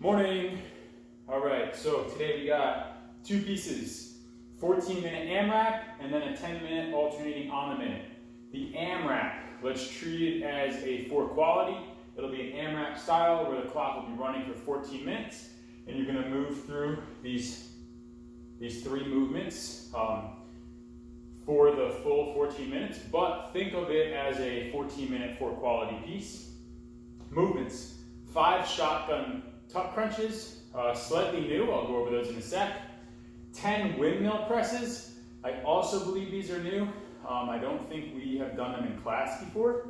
Morning. All right, so today we got two pieces, 14-minute AMRAP and then a 10-minute alternating on the minute. The AMRAP, let's treat it as a 4 quality. It'll be an AMRAP style where the clock will be running for 14 minutes and you're gonna move through these 3 movements for the full 14 minutes, but think of it as a 14-minute 4 quality piece. Movements, 5 shotgun tuck crunches, slightly new, I'll go over those in a sec. 10 windmill presses, I also believe these are new. I don't think we have done them in class before.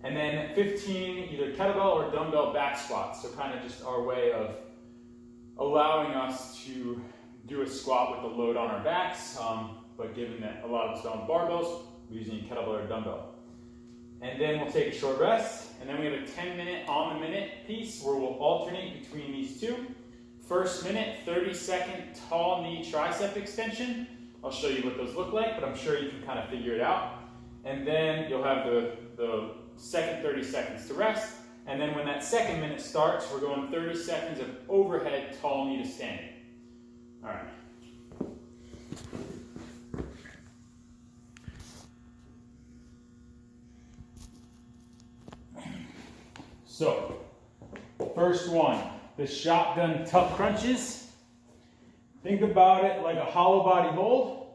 And then 15 either kettlebell or dumbbell back squats, so kind of just our way of allowing us to do a squat with the load on our backs, but given that a lot of us don't have barbells, we're using a kettlebell or dumbbell. And then we'll take a short rest, and then we have a 10-minute on the minute piece where we'll alternate between these two. First minute, 30-second tall knee tricep extension. I'll show you what those look like, but I'm sure you can kind of figure it out. And then you'll have the second 30 seconds to rest. And then when that second minute starts, we're going 30 seconds of overhead tall knee to standing. All right. So, first one, the shotgun tuck crunches. Think about it like a hollow body hold.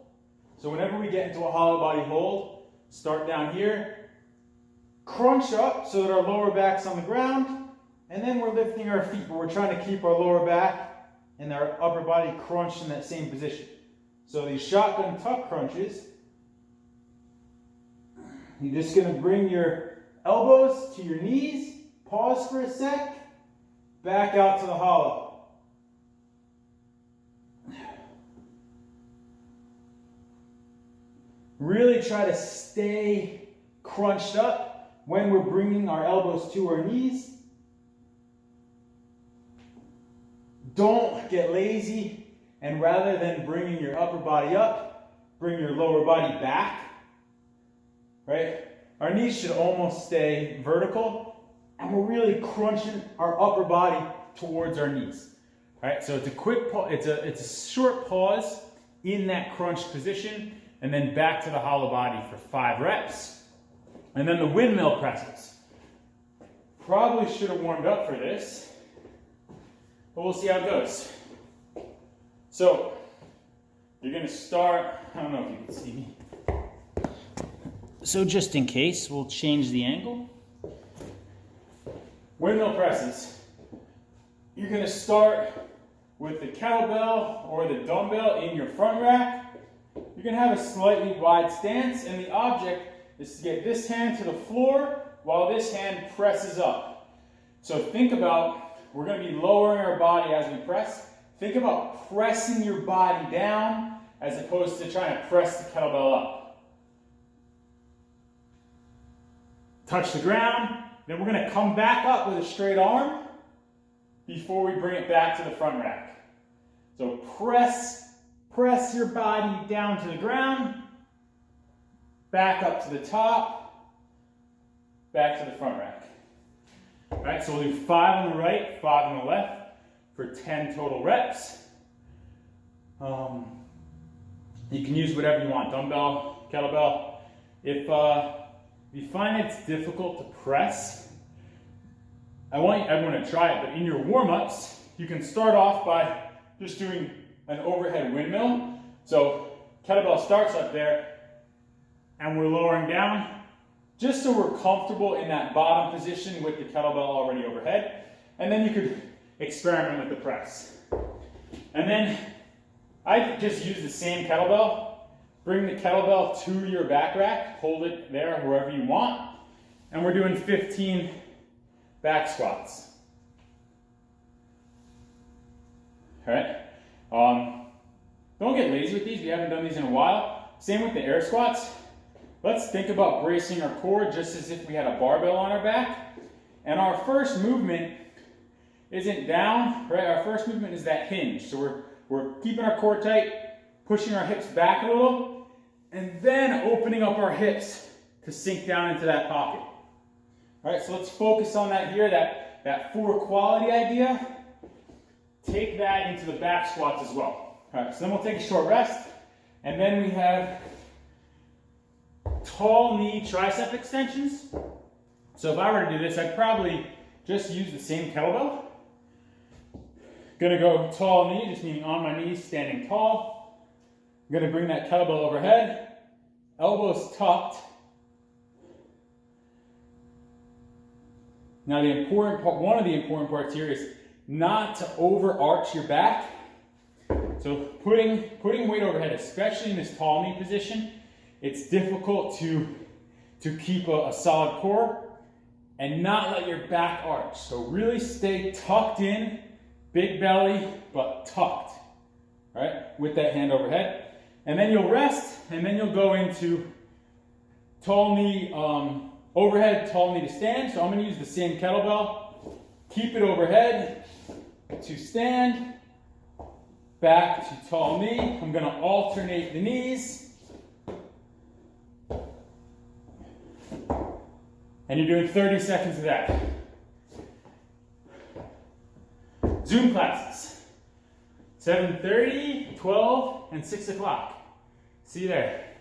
So whenever we get into a hollow body hold, start down here, crunch up so that our lower back's on the ground, and then we're lifting our feet, but we're trying to keep our lower back and our upper body crunched in that same position. So these shotgun tuck crunches, you're just gonna bring your elbows to your knees, pause for a sec, back out to the hollow. Really try to stay crunched up when we're bringing our elbows to our knees. Don't get lazy, and rather than bringing your upper body up, bring your lower body back, right? Our knees should almost stay vertical, and we're really crunching our upper body towards our knees. All right, so it's a quick pause, it's a short pause in that crunched position, and then back to the hollow body for 5 reps. And then the windmill presses. Probably should have warmed up for this, but we'll see how it goes. So, you're gonna start, I don't know if you can see me. So just in case, we'll change the angle. Windmill presses. You're gonna start with the kettlebell or the dumbbell in your front rack. You're gonna have a slightly wide stance, and the object is to get this hand to the floor while this hand presses up. So think about, we're gonna be lowering our body as we press. Think about pressing your body down as opposed to trying to press the kettlebell up. Touch the ground. Then we're going to come back up with a straight arm before we bring it back to the front rack. So press your body down to the ground, back up to the top, back to the front rack. All right, so we'll do 5 on the right, 5 on the left for 10 total reps. You can use whatever you want, dumbbell, kettlebell. If you find it's difficult to press, I want everyone to try it, but in your warm-ups, you can start off by just doing an overhead windmill. So kettlebell starts up there, and we're lowering down, just so we're comfortable in that bottom position with the kettlebell already overhead. And then you could experiment with the press. And then I just use the same kettlebell. Bring the kettlebell to your back rack, hold it there wherever you want, and we're doing 15 back squats. All right, don't get lazy with these, we haven't done these in a while. Same with the air squats. Let's think about bracing our core just as if we had a barbell on our back. And our first movement isn't down, right? Our first movement is that hinge. So we're keeping our core tight, pushing our hips back a little, and then opening up our hips to sink down into that pocket. All right, so let's focus on that here, that 4 quality idea. take that into the back squats as well. All right, so then we'll take a short rest, and then we have tall knee tricep extensions. So if I were to do this, I'd probably just use the same kettlebell. Gonna go tall knee, just meaning on my knees, standing tall. I'm gonna bring that kettlebell overhead, elbows tucked. Now the important part, one of the important parts here is not to overarch your back. So putting weight overhead, especially in this tall knee position, it's difficult to keep a solid core and not let your back arch. So really stay tucked in, big belly, but tucked, all right, with that hand overhead. And then you'll rest, and then you'll go into tall knee, overhead, tall knee to stand. So I'm gonna use the same kettlebell, keep it overhead to stand, back to tall knee. I'm gonna alternate the knees. And you're doing 30 seconds of that. Zoom classes, 7:30, 12, and 6 o'clock. See you there.